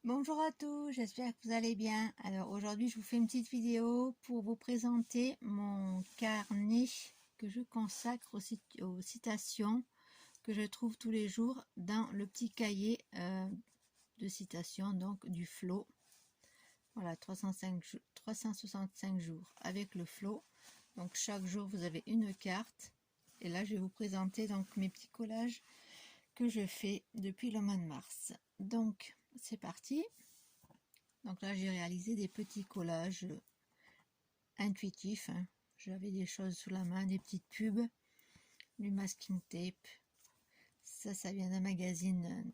Bonjour à tous, j'espère que vous allez bien. Alors aujourd'hui, je vous fais une petite vidéo pour vous présenter mon carnet que je consacre aux citations que je trouve tous les jours dans le petit cahier de citations, donc du Flow. Voilà, 365 jours avec le Flow. Donc chaque jour, vous avez une carte. Et là, je vais vous présenter donc mes petits collages que je fais depuis le mois de mars. Donc, c'est parti. Donc là, j'ai réalisé des petits collages intuitifs. J'avais des choses sous la main, des petites pubs, du masking tape. Ça vient d'un magazine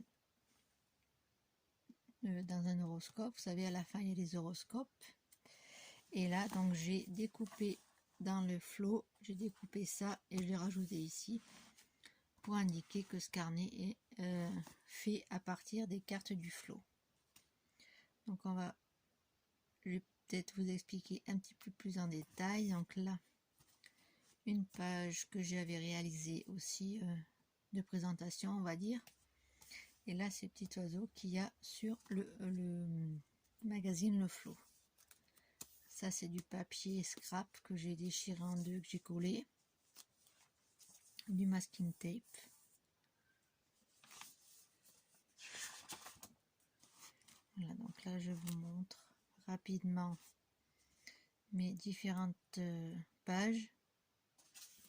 dans un horoscope. Vous savez, à la fin, il y a les horoscopes. Et là, donc, j'ai découpé dans le Flow, j'ai découpé ça et je l'ai rajouté ici pour indiquer que ce carnet est fait à partir des cartes du Flow. Donc, je vais peut-être vous expliquer un petit peu plus en détail. Donc là, une page que j'avais réalisée aussi de présentation, on va dire. Et là, ces petits oiseaux qu'il y a sur le magazine Le Flow. Ça, c'est du papier scrap que j'ai déchiré en deux, que j'ai collé. Du masking tape. Voilà, donc là, je vous montre rapidement mes différentes pages.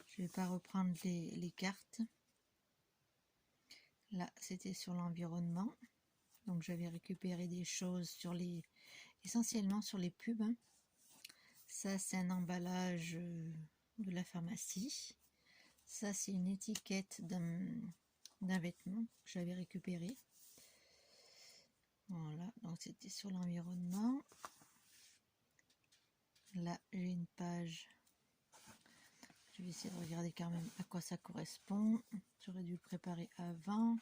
Je ne vais pas reprendre les cartes. Là, c'était sur l'environnement. Donc, j'avais récupéré des choses essentiellement sur les pubs. Ça, c'est un emballage de la pharmacie. Ça, c'est une étiquette d'un vêtement que j'avais récupéré. Voilà, donc c'était sur l'environnement. Là, j'ai une page. Je vais essayer de regarder quand même à quoi ça correspond. J'aurais dû le préparer avant.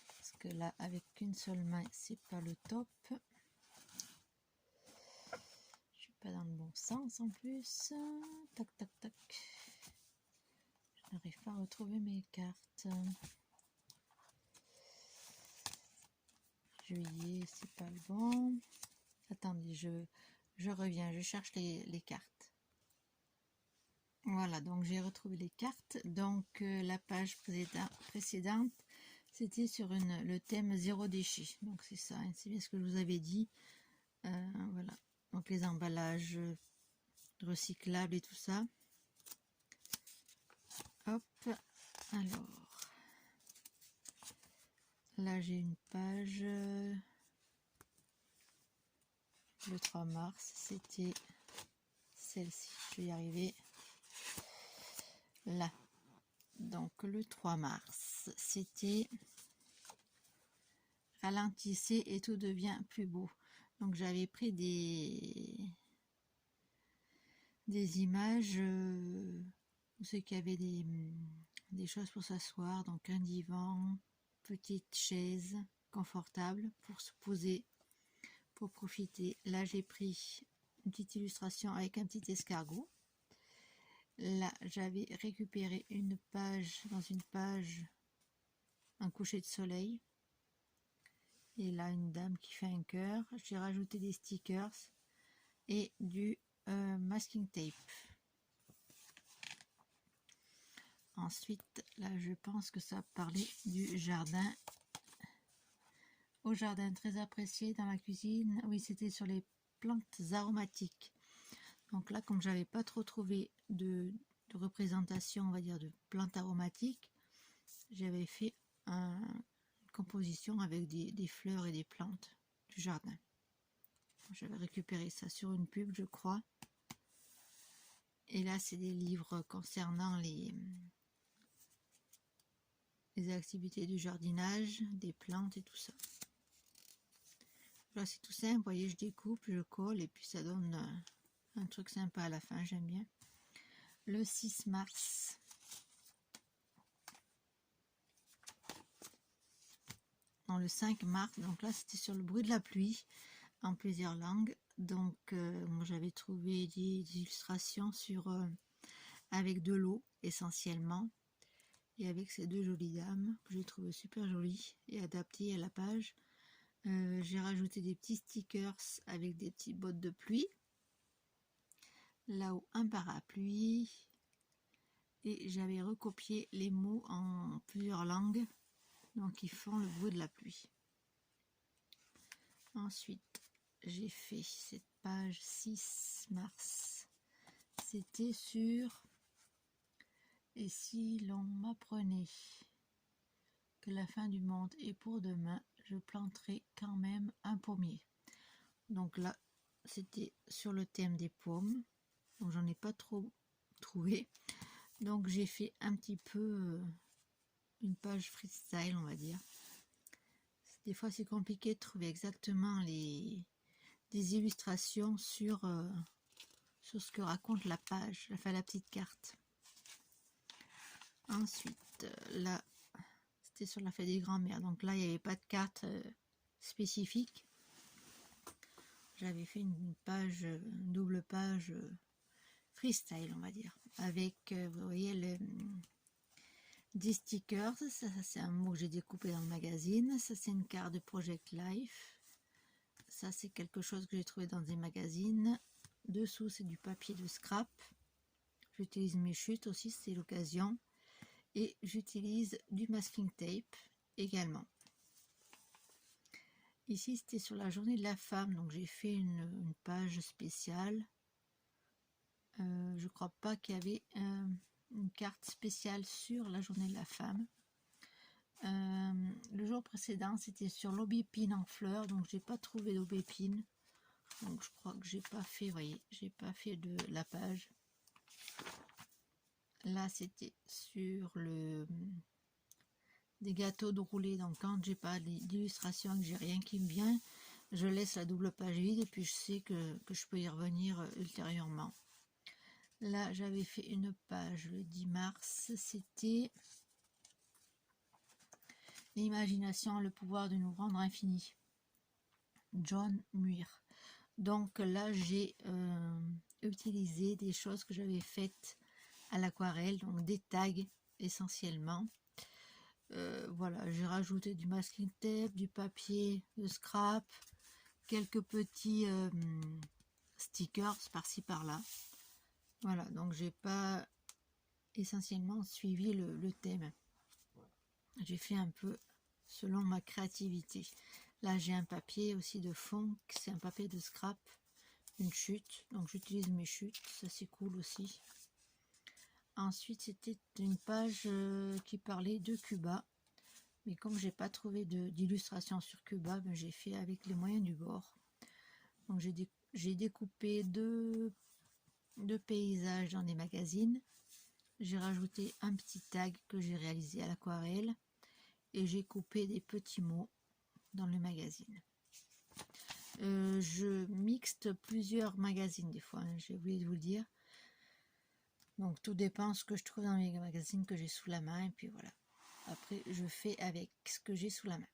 Parce que là, avec qu'une seule main, c'est pas le top. Je suis pas dans le bon sens en plus. Tac, tac, tac. Je n'arrive pas à retrouver mes cartes. Juillet, c'est pas le bon. Attendez, je reviens, je cherche les cartes. Voilà, donc j'ai retrouvé les cartes. Donc la page précédente, c'était sur le thème zéro déchet. Donc c'est ça, hein, c'est bien ce que je vous avais dit. Voilà, donc les emballages recyclables et tout ça. Hop, alors là j'ai une page le 3 mars, c'était celle-ci, je vais y arriver. Là, donc le 3 mars, c'était ralentissez et tout devient plus beau. Donc j'avais pris des images où c'est qu'il y avait des choses pour s'asseoir, donc un divan, petite chaise confortable pour se poser, pour profiter. Là j'ai pris une petite illustration avec un petit escargot. Là j'avais récupéré une page, dans une page, un coucher de soleil. Et là une dame qui fait un cœur. J'ai rajouté des stickers et du masking tape. Ensuite, là, je pense que ça parlait du jardin. Au jardin, très apprécié dans la cuisine. Oui, c'était sur les plantes aromatiques. Donc là, comme j'avais pas trop trouvé de représentation, on va dire, de plantes aromatiques, j'avais fait une composition avec des fleurs et des plantes du jardin. J'avais récupéré ça sur une pub, je crois. Et là, c'est des livres concernant les activités du jardinage, des plantes et tout ça. Là, c'est tout simple. Vous voyez, je découpe, je colle et puis ça donne un truc sympa à la fin. J'aime bien. Le 6 mars. Non, le 5 mars. Donc là, c'était sur le bruit de la pluie en plusieurs langues. Donc, moi, j'avais trouvé des illustrations avec de l'eau essentiellement. Et avec ces deux jolies dames que j'ai trouvé super jolies et adaptées à la page. J'ai rajouté des petits stickers avec des petites bottes de pluie. Là-haut, un parapluie. Et j'avais recopié les mots en plusieurs langues. Donc, ils font le bruit de la pluie. Ensuite, j'ai fait cette page 6 mars. C'était sur « Et si l'on m'apprenait que la fin du monde est pour demain, je planterai quand même un pommier. » Donc là, c'était sur le thème des pommes. Donc j'en ai pas trop trouvé. Donc j'ai fait un petit peu une page freestyle, on va dire. Des fois c'est compliqué de trouver exactement des illustrations sur ce que raconte la page, enfin la petite carte. Ensuite, là, c'était sur la fête des grands-mères. Donc là, il n'y avait pas de carte spécifique. J'avais fait une page, une double page freestyle, on va dire. Avec, vous voyez, des stickers. Ça c'est un mot que j'ai découpé dans le magazine. Ça, c'est une carte de Project Life. Ça, c'est quelque chose que j'ai trouvé dans des magazines. Dessous, c'est du papier de scrap. J'utilise mes chutes aussi, c'est l'occasion. Et j'utilise du masking tape également. Ici, c'était sur la journée de la femme, donc j'ai fait une page spéciale. Je crois pas qu'il y avait une carte spéciale sur la journée de la femme. Le jour précédent, c'était sur l'aubépine en fleurs, donc j'ai pas trouvé d'aubépine. Donc je crois que j'ai pas fait, vous voyez, j'ai pas fait de la page. Là, c'était sur des gâteaux de roulé. Donc quand j'ai pas d'illustration, que j'ai rien qui me vient, je laisse la double page vide et puis je sais que je peux y revenir ultérieurement. Là, j'avais fait une page le 10 mars. C'était l'imagination, le pouvoir de nous rendre infinis. John Muir. Donc là, j'ai utilisé des choses que j'avais faites à l'aquarelle, donc des tags essentiellement. Voilà, j'ai rajouté du masking tape, du papier de scrap, quelques petits stickers par-ci par-là. Voilà, donc j'ai pas essentiellement suivi le thème. J'ai fait un peu selon ma créativité. Là, j'ai un papier aussi de fond, c'est un papier de scrap, une chute, donc j'utilise mes chutes, ça c'est cool aussi. Ensuite, c'était une page qui parlait de Cuba, mais comme j'ai pas trouvé d'illustration sur Cuba, ben, j'ai fait avec les moyens du bord. Donc j'ai découpé deux paysages dans des magazines. J'ai rajouté un petit tag que j'ai réalisé à l'aquarelle et j'ai coupé des petits mots dans le magazine. Je mixte plusieurs magazines des fois, hein, j'ai oublié de vous le dire. Donc tout dépend de ce que je trouve dans les magazines que j'ai sous la main et puis voilà. Après je fais avec ce que j'ai sous la main.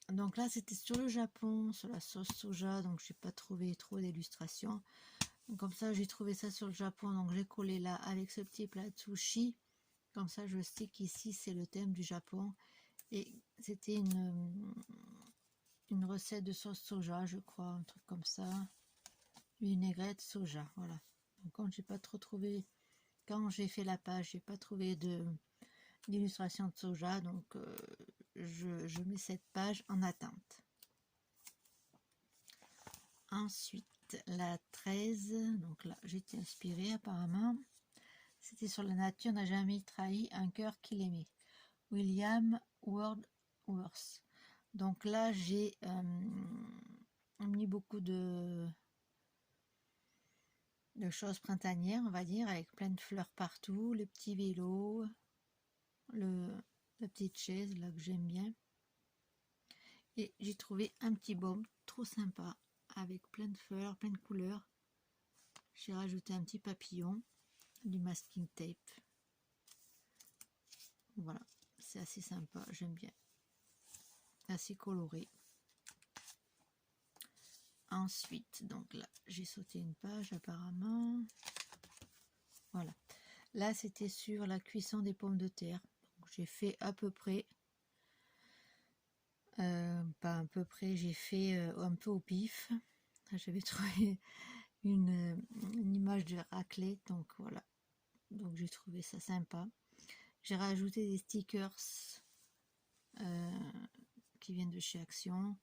Donc là c'était sur le Japon, sur la sauce soja, donc j'ai pas trouvé trop d'illustrations. Comme ça j'ai trouvé ça sur le Japon, donc j'ai collé là avec ce petit plat de sushi. Comme ça je sais qu'ici c'est le thème du Japon. Et c'était une recette de sauce soja, je crois, un truc comme ça. Vinaigrette soja, voilà. Donc quand j'ai pas trop trouvé, quand j'ai fait la page, j'ai pas trouvé d'illustration de soja, donc je mets cette page en attente. Ensuite, la 13, donc là j'étais inspirée apparemment. C'était sur la nature n'a jamais trahi un cœur qu'il aimait. William Wordsworth. Donc là j'ai mis beaucoup de choses printanières, on va dire, avec plein de fleurs partout, les petits vélos, la petite chaise là que j'aime bien. Et j'ai trouvé un petit baume trop sympa avec plein de fleurs, plein de couleurs. J'ai rajouté un petit papillon, du masking tape. Voilà, c'est assez sympa, j'aime bien. Assez coloré. Ensuite, donc là, j'ai sauté une page apparemment. Voilà. Là, c'était sur la cuisson des pommes de terre. J'ai fait à peu près Pas à peu près, j'ai fait un peu au pif. J'avais trouvé une image de raclette, donc voilà. Donc j'ai trouvé ça sympa. J'ai rajouté des stickers qui viennent de chez Action.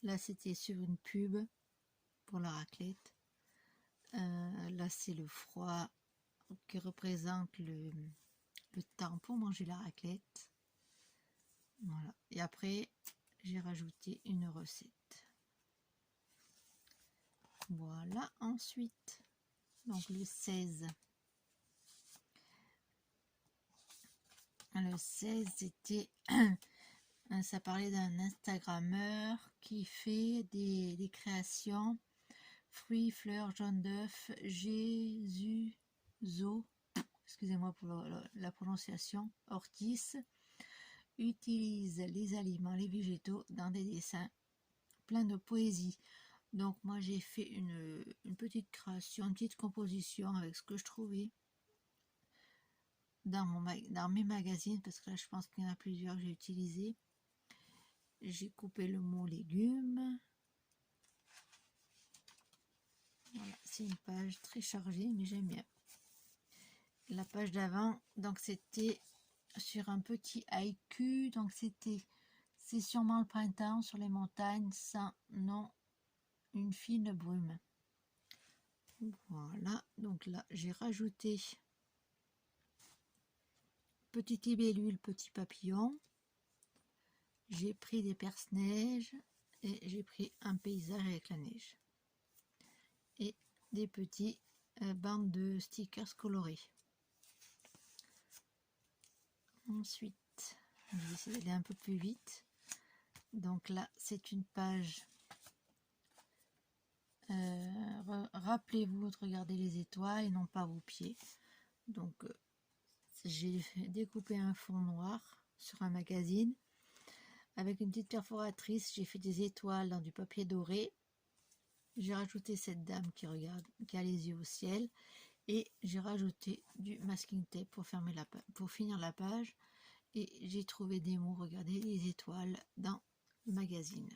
Là c'était sur une pub pour la raclette. Là c'est le froid qui représente le temps pour manger la raclette. Voilà. Et après j'ai rajouté une recette. Voilà, ensuite, donc le 16. Le 16, c'était, ça parlait d'un Instagrammeur qui fait des créations fruits, fleurs, jaune d'œuf, Jésus, zo, excusez-moi pour la prononciation, Ortis, utilise les aliments, les végétaux dans des dessins pleins de poésie. Donc moi j'ai fait une petite création, une petite composition avec ce que je trouvais dans mes magazines, parce que là je pense qu'il y en a plusieurs que j'ai utilisés. J'ai coupé le mot légumes. Voilà, c'est une page très chargée, mais j'aime bien. La page d'avant, donc c'était sur un petit haïku, donc c'est sûrement le printemps sur les montagnes, sans nom, une fine brume. Voilà, donc là j'ai rajouté petite libellule, petit papillon. J'ai pris des perce-neige et j'ai pris un paysage avec la neige. Et des petits bandes de stickers colorés. Ensuite, je vais essayer d'aller un peu plus vite. Donc là, c'est une page. Rappelez-vous de regarder les étoiles et non pas vos pieds. Donc, j'ai découpé un fond noir sur un magazine. Avec une petite perforatrice, j'ai fait des étoiles dans du papier doré. J'ai rajouté cette dame qui regarde, qui a les yeux au ciel. Et j'ai rajouté du masking tape pour finir la page. Et j'ai trouvé des mots, regardez, les étoiles dans le magazine.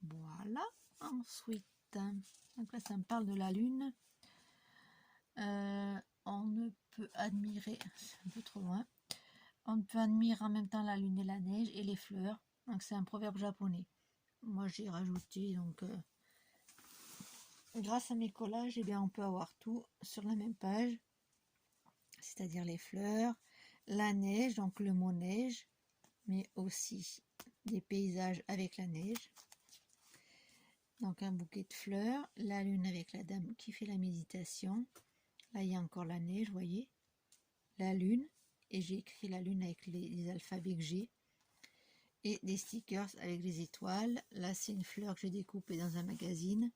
Voilà. Ensuite, donc là ça me parle de la lune. On ne peut admirer, c'est un peu trop loin, on ne peut admirer en même temps la lune et la neige et les fleurs. Donc c'est un proverbe japonais. Moi j'ai rajouté, donc grâce à mes collages, eh bien, on peut avoir tout sur la même page, c'est-à-dire les fleurs, la neige, donc le mot neige, mais aussi des paysages avec la neige. Donc un bouquet de fleurs, la lune avec la dame qui fait la méditation. Là il y a encore la neige, vous voyez, la lune, et j'ai écrit la lune avec les alphabets que j'ai, et des stickers avec les étoiles. Là c'est une fleur que j'ai découpée dans un magazine,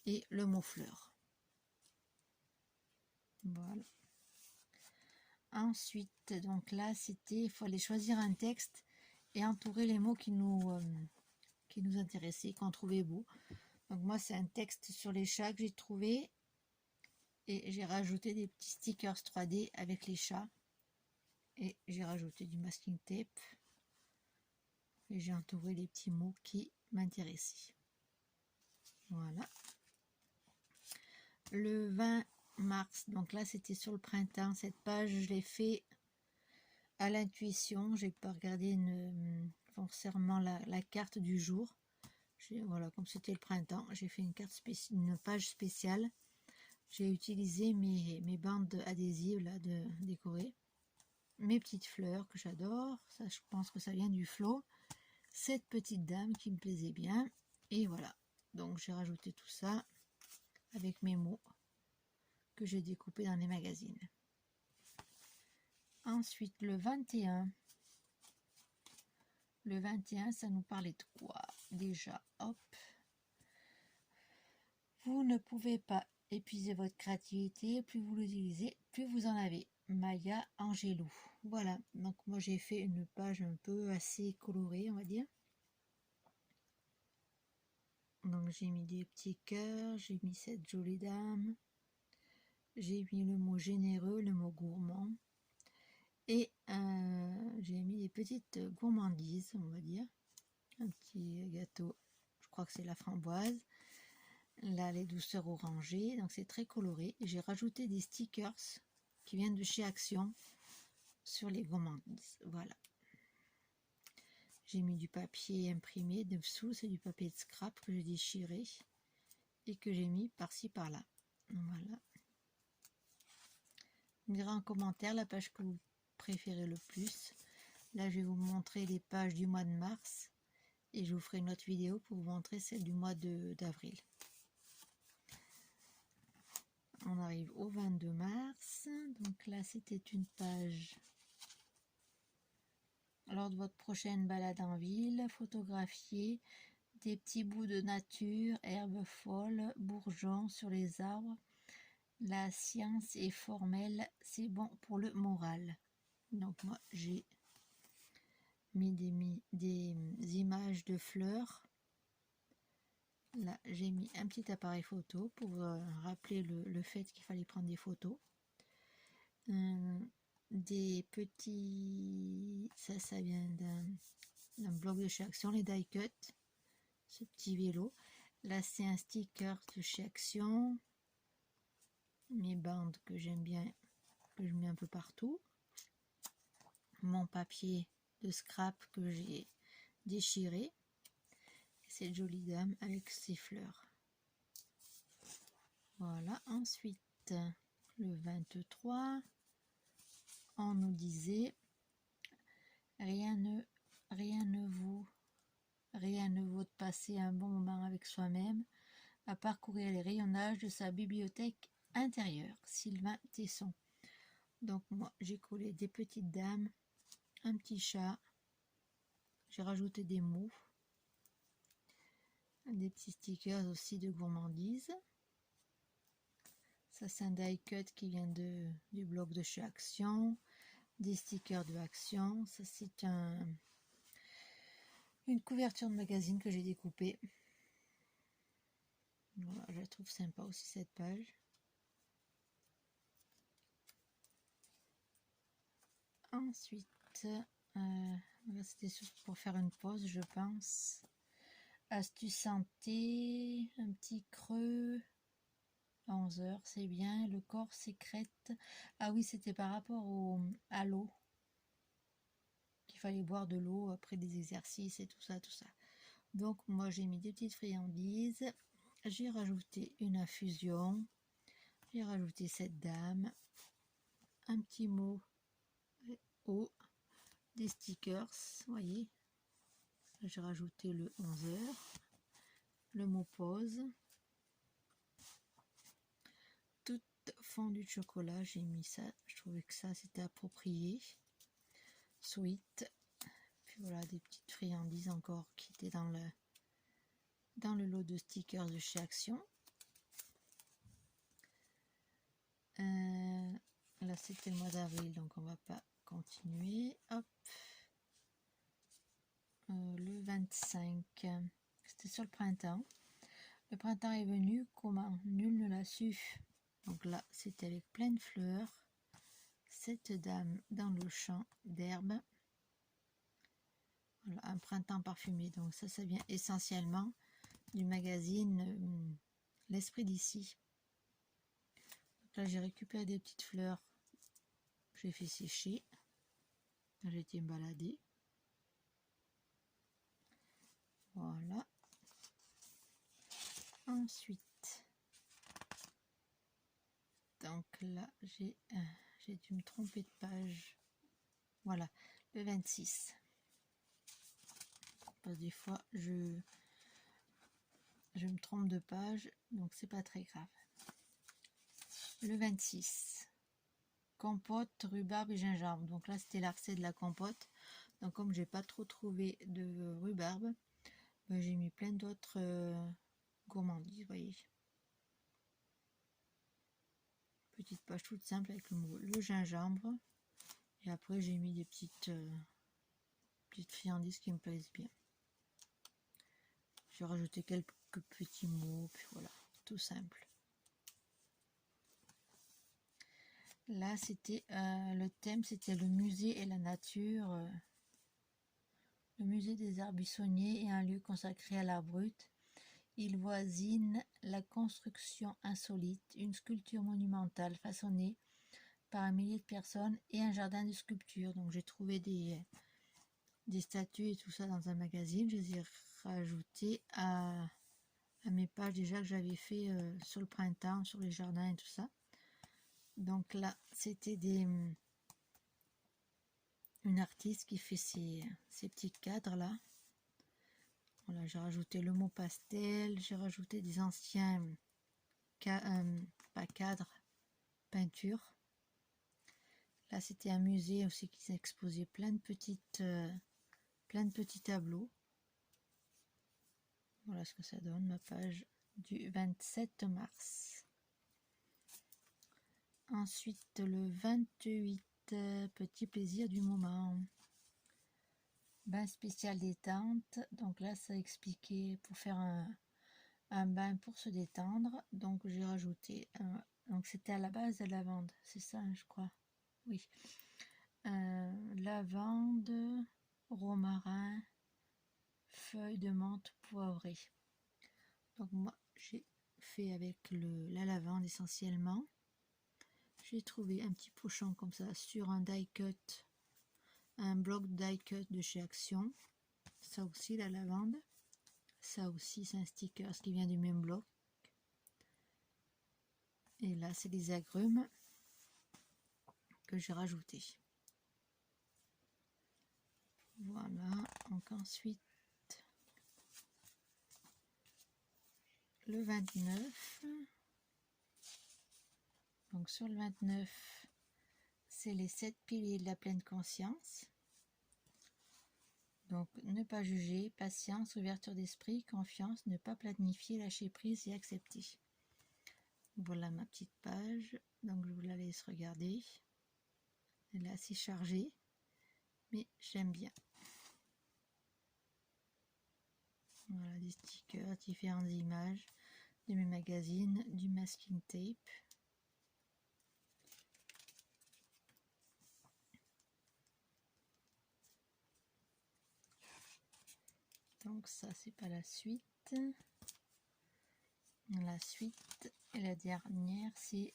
et le mot fleur. Voilà. Ensuite, donc là c'était, il fallait choisir un texte et entourer les mots qui nous intéressaient, qu'on trouvait beaux. Donc moi c'est un texte sur les chats que j'ai trouvé, et j'ai rajouté des petits stickers 3D avec les chats, et j'ai rajouté du masking tape et j'ai entouré les petits mots qui m'intéressaient. Voilà. Le 20 mars, donc là c'était sur le printemps. Cette page je l'ai fait à l'intuition, j'ai pas regardé forcément la carte du jour. Voilà, comme c'était le printemps, j'ai fait une page spéciale. J'ai utilisé mes bandes adhésives là de décorer, mes petites fleurs que j'adore, ça je pense que ça vient du flot, cette petite dame qui me plaisait bien, et voilà, donc j'ai rajouté tout ça avec mes mots que j'ai découpés dans les magazines. Ensuite le 21, ça nous parlait de quoi déjà? Hop, vous ne pouvez pas épuiser votre créativité, plus vous l'utilisez, plus vous en avez. Maya Angelou. Voilà, donc moi j'ai fait une page un peu assez colorée, on va dire. Donc j'ai mis des petits cœurs, j'ai mis cette jolie dame, j'ai mis le mot généreux, le mot gourmand, Et j'ai mis des petites gourmandises, on va dire. Un petit gâteau, je crois que c'est la framboise. Là, les douceurs orangées, donc c'est très coloré. J'ai rajouté des stickers qui viennent de chez Action sur les gourmandises. Voilà. J'ai mis du papier imprimé dessous, c'est du papier de scrap que j'ai déchiré et que j'ai mis par-ci par-là. Voilà. Vous me direz en commentaire la page que vous préférez le plus. Là, je vais vous montrer les pages du mois de mars et je vous ferai une autre vidéo pour vous montrer celle du mois d'avril. On arrive au 22 mars. Donc là, c'était une page lors de votre prochaine balade en ville. Photographier des petits bouts de nature, herbes folles, bourgeons sur les arbres. La science est formelle, c'est bon pour le moral. Donc moi, j'ai mis des images de fleurs. Là, j'ai mis un petit appareil photo pour rappeler le fait qu'il fallait prendre des photos. Des petits... Ça vient d'un blog de chez Action, les die cut. Ce petit vélo. Là, c'est un sticker de chez Action. Mes bandes que j'aime bien, que je mets un peu partout. Mon papier de scrap que j'ai déchiré. Cette jolie dame avec ses fleurs. Voilà, ensuite, le 23, on nous disait rien ne vaut de passer un bon moment avec soi-même, à parcourir les rayonnages de sa bibliothèque intérieure. Sylvain Tesson. Donc moi, j'ai collé des petites dames, un petit chat, j'ai rajouté des mots, des petits stickers aussi de gourmandise. Ça, c'est un die cut qui vient du blog de chez Action. Des stickers de Action. Ça, c'est une couverture de magazine que j'ai découpée. Voilà, je la trouve sympa aussi, cette page. Ensuite, c'était surtout pour faire une pause, je pense. Astuce santé, un petit creux. À 11h, c'est bien. Le corps sécrète. Ah oui, c'était par rapport à l'eau. Qu'il fallait boire de l'eau après des exercices et tout ça, tout ça. Donc, moi, j'ai mis des petites friandises. J'ai rajouté une infusion. J'ai rajouté cette dame. Un petit mot haut. Des stickers, voyez. J'ai rajouté le 11h. Le mot pause. Fondu de chocolat, j'ai mis ça, je trouvais que ça c'était approprié. Sweet, puis voilà des petites friandises encore qui étaient dans le lot de stickers de chez Action. Là c'était le mois d'avril, donc on va pas continuer. Hop, le 25, c'était sur le printemps. Le printemps est venu, comment? Nul ne l'a su. Donc là, c'était avec plein de fleurs. Cette dame dans le champ d'herbe. Voilà, un printemps parfumé. Donc ça vient essentiellement du magazine L'Esprit d'ici. Là, j'ai récupéré des petites fleurs. J'ai fait sécher. J'ai été me balader. Voilà. Ensuite, donc là, j'ai dû me tromper de page. Voilà, le 26. Parce que des fois, je me trompe de page, donc c'est pas très grave. Le 26. Compote, rhubarbe et gingembre. Donc là, c'était la recette de la compote. Donc comme j'ai pas trop trouvé de rhubarbe, ben, j'ai mis plein d'autres gourmandises, vous voyez. Petite page toute simple avec le gingembre. Et après, j'ai mis des petites friandises qui me plaisent bien. J'ai rajouté quelques petits mots, puis voilà, tout simple. Là, c'était le thème, c'était le musée et la nature. Le musée des arts buissonniers est un lieu consacré à l'art brut. Il voisine la construction insolite, une sculpture monumentale façonnée par un millier de personnes et un jardin de sculptures. Donc j'ai trouvé des statues et tout ça dans un magazine. Je les ai rajoutées à mes pages déjà que j'avais fait sur le printemps, sur les jardins et tout ça. Donc là, c'était une artiste qui fait ces petits cadres là. Voilà, j'ai rajouté le mot pastel, j'ai rajouté des anciens pas cadres, peintures. Là, c'était un musée aussi qui exposait plein de petits tableaux. Voilà ce que ça donne, ma page du 27 mars. Ensuite, le 28, petit plaisir du moment. Bain spécial détente. Donc là, ça expliquait pour faire un bain pour se détendre. Donc j'ai rajouté, donc c'était à la base de lavande, c'est ça, je crois. Oui. Lavande, romarin, feuilles de menthe poivrée. Donc moi, j'ai fait avec la lavande essentiellement. J'ai trouvé un petit pochon comme ça sur un die cut, un bloc die cut de chez Action. Ça aussi, la lavande. Ça aussi, c'est un sticker qui vient du même bloc. Et là, c'est des agrumes que j'ai rajoutés. Voilà. Donc ensuite, le 29. Donc sur le 29, c'est les 7 piliers de la pleine conscience. Donc ne pas juger, patience, ouverture d'esprit, confiance, ne pas planifier, lâcher prise et accepter. Voilà ma petite page, donc je vous la laisse regarder. Elle est assez chargée, mais j'aime bien. Voilà des stickers, différentes images de mes magazines, du masking tape. Donc ça, c'est pas la suite. La suite et la dernière, c'est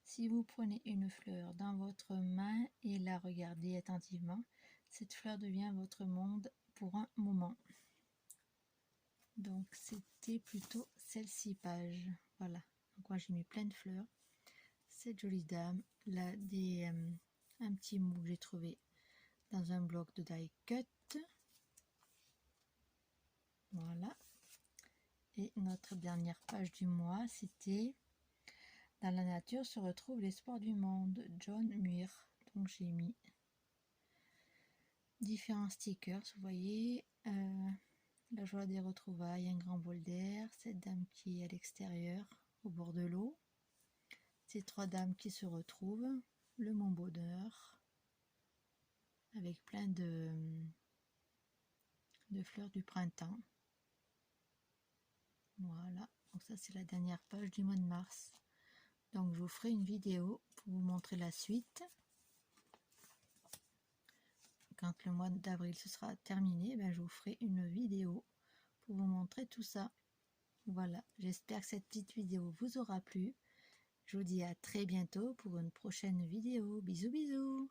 si vous prenez une fleur dans votre main et la regardez attentivement, cette fleur devient votre monde pour un moment. Donc c'était plutôt celle-ci page. Voilà. Donc moi j'ai mis plein de fleurs. Cette jolie dame, là un petit mot que j'ai trouvé dans un bloc de die cut. Voilà. Et notre dernière page du mois, c'était dans la nature se retrouve l'espoir du monde, John Muir. Donc j'ai mis différents stickers, vous voyez, la joie des retrouvailles, un grand bol d'air, cette dame qui est à l'extérieur, au bord de l'eau, ces 3 dames qui se retrouvent, le mont bonheur, avec plein de fleurs du printemps. Voilà, donc ça c'est la dernière page du mois de mars. Donc je vous ferai une vidéo pour vous montrer la suite. Quand le mois d'avril se sera terminé, je vous ferai une vidéo pour vous montrer tout ça. Voilà, j'espère que cette petite vidéo vous aura plu. Je vous dis à très bientôt pour une prochaine vidéo. Bisous bisous.